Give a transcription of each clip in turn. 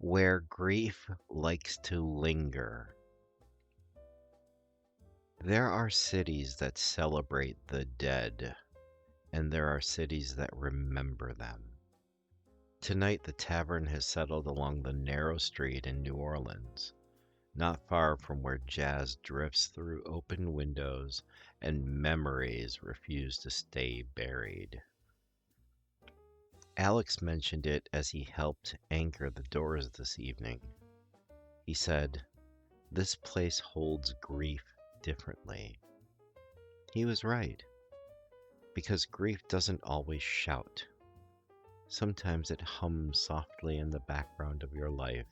Where grief likes to linger. There are cities that celebrate the dead, and there are cities that remember them. Tonight, the tavern has settled along the narrow street in New Orleans, not far from where jazz drifts through open windows and memories refuse to stay buried. Alex mentioned it as he helped anchor the doors this evening. He said, "This place holds grief differently." He was right, because grief doesn't always shout. Sometimes it hums softly in the background of your life,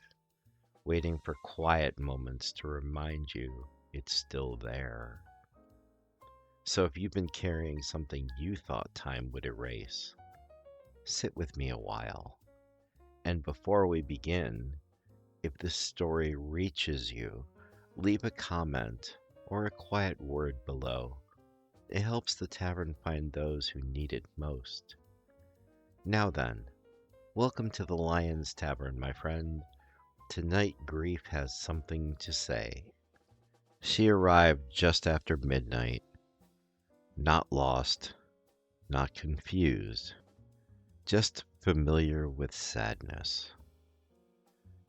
waiting for quiet moments to remind you it's still there. So if you've been carrying something you thought time would erase, sit with me a while. And before we begin, if this story reaches you, leave a comment or a quiet word below. It helps the tavern find those who need it most. Now then, welcome to the Lion's Tavern, my friend. Tonight, grief has something to say. She arrived just after midnight, not lost, not confused, just familiar with sadness.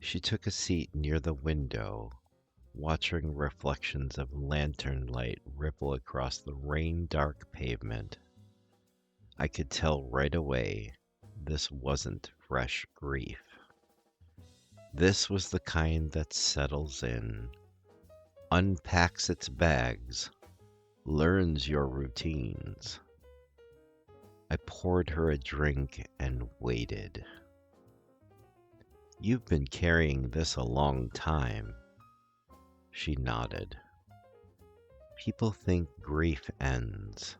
She took a seat near the window, watching reflections of lantern light ripple across the rain-dark pavement. I could tell right away this wasn't fresh grief. This was the kind that settles in, unpacks its bags, learns your routines. I poured her a drink and waited. "You've been carrying this a long time." She nodded. "People think grief ends,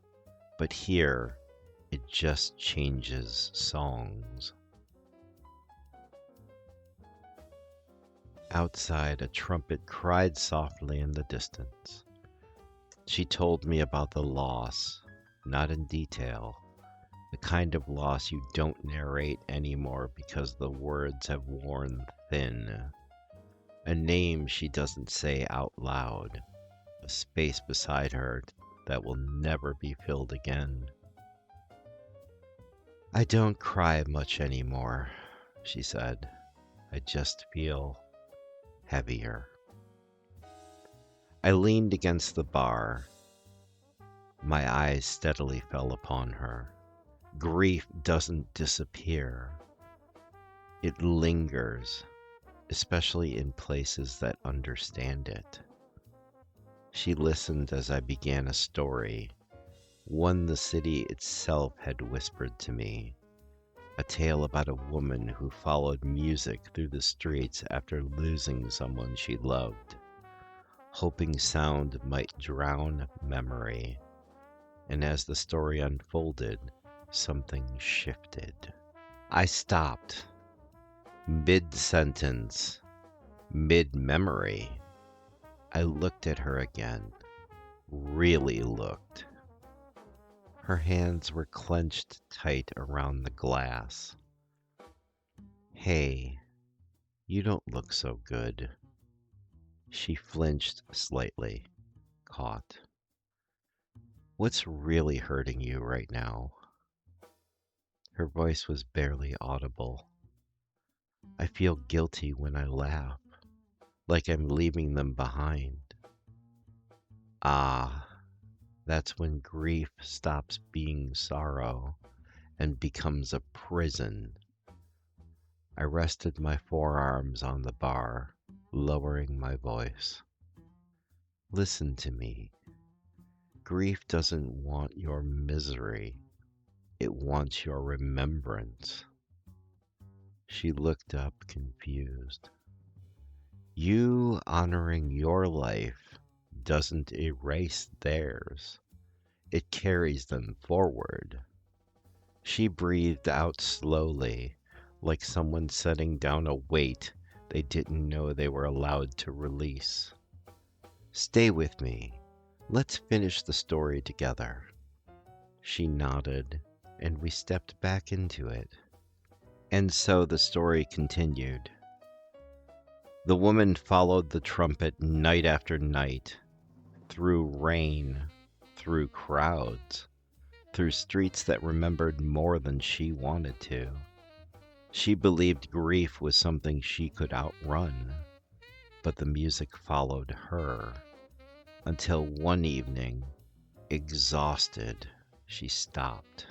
but here it just changes songs." Outside, a trumpet cried softly in the distance. She told me about the loss, not in detail, the kind of loss you don't narrate anymore because the words have worn thin. A name she doesn't say out loud, a space beside her that will never be filled again. "I don't cry much anymore," she said. "I just feel heavier." I leaned against the bar. My eyes steadily fell upon her. Grief doesn't disappear. It lingers, especially in places that understand it. She listened as I began a story, one the city itself had whispered to me, a tale about a woman who followed music through the streets after losing someone she loved, hoping sound might drown memory. And as the story unfolded, something shifted. I stopped, mid-sentence, mid-memory. I looked at her again, really looked. Her hands were clenched tight around the glass. "Hey, you don't look so good." She flinched slightly, caught. "What's really hurting you right now?" Her voice was barely audible. "I feel guilty when I laugh, like I'm leaving them behind." Ah, that's when grief stops being sorrow and becomes a prison. I rested my forearms on the bar, lowering my voice. "Listen to me. Grief doesn't want your misery. It wants your remembrance." She looked up, confused. "You honoring your life doesn't erase theirs. It carries them forward." She breathed out slowly, like someone setting down a weight they didn't know they were allowed to release. "Stay with me. Let's finish the story together." She nodded, and we stepped back into it. And so the story continued. The woman followed the trumpet night after night, through rain, through crowds, through streets that remembered more than she wanted to. She believed grief was something she could outrun, but the music followed her until one evening, exhausted, she stopped.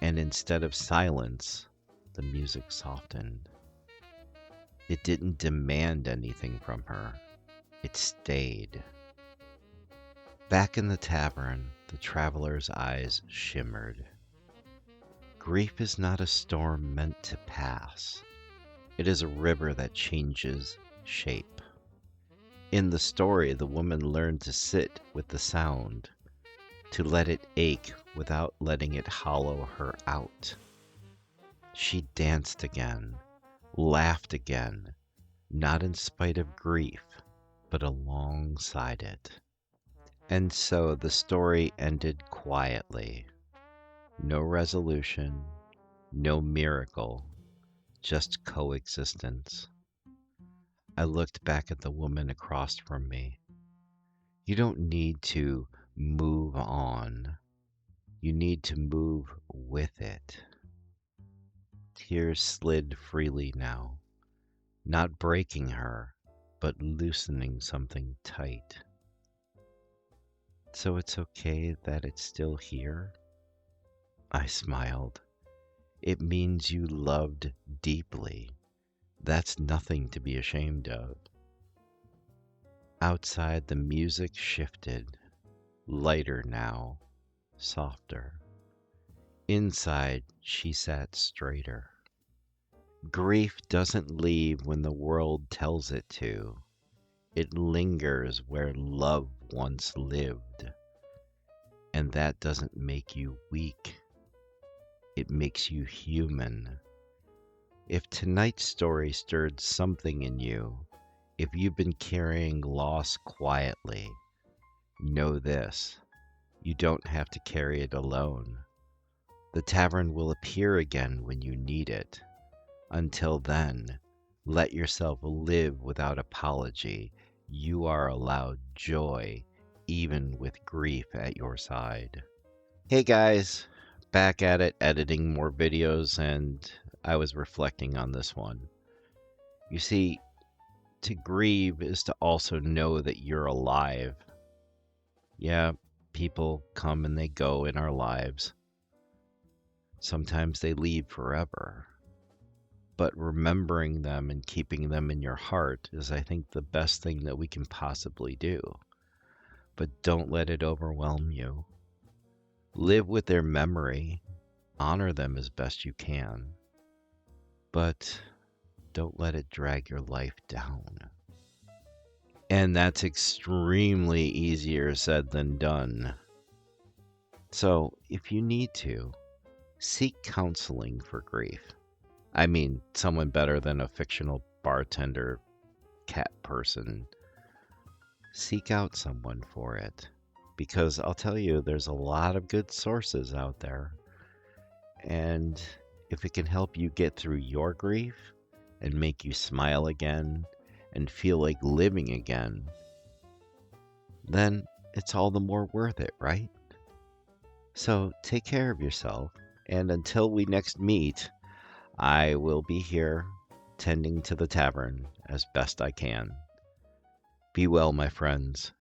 And instead of silence, the music softened. It didn't demand anything from her. It stayed. Back in the tavern, the traveler's eyes shimmered. Grief is not a storm meant to pass. It is a river that changes shape. In the story, the woman learned to sit with the sound, to let it ache without letting it hollow her out. She danced again, laughed again, not in spite of grief, but alongside it. And so the story ended quietly. No resolution, no miracle, just coexistence. I looked back at the woman across from me. You don't need to move on. You need to move with it. Tears slid freely now, not breaking her, but loosening something tight. So it's okay that it's still here? I smiled. It means you loved deeply. That's nothing to be ashamed of. Outside, the music shifted, lighter now, softer. Inside, she sat straighter. Grief doesn't leave when the world tells it to. It lingers where love once lived. And that doesn't make you weak. It makes you human. If tonight's story stirred something in you, if you've been carrying loss quietly, know this: you don't have to carry it alone. The tavern will appear again when you need it. Until then, let yourself live without apology. You are allowed joy, even with grief at your side. Hey guys, back at it editing more videos, and I was reflecting on this one. You see, to grieve is to also know that you're alive. Yeah, people come and they go in our lives. Sometimes they leave forever. But remembering them and keeping them in your heart is, I think, the best thing that we can possibly do. But don't let it overwhelm you. Live with their memory. Honor them as best you can. But don't let it drag your life down. And that's extremely easier said than done. So, if you need to, seek counseling for grief. I mean, someone better than a fictional bartender, cat person. Seek out someone for it. Because I'll tell you, there's a lot of good sources out there. And if it can help you get through your grief and make you smile again and feel like living again, then it's all the more worth it, right? So take care of yourself, and until we next meet, I will be here tending to the tavern as best I can. Be well, my friends,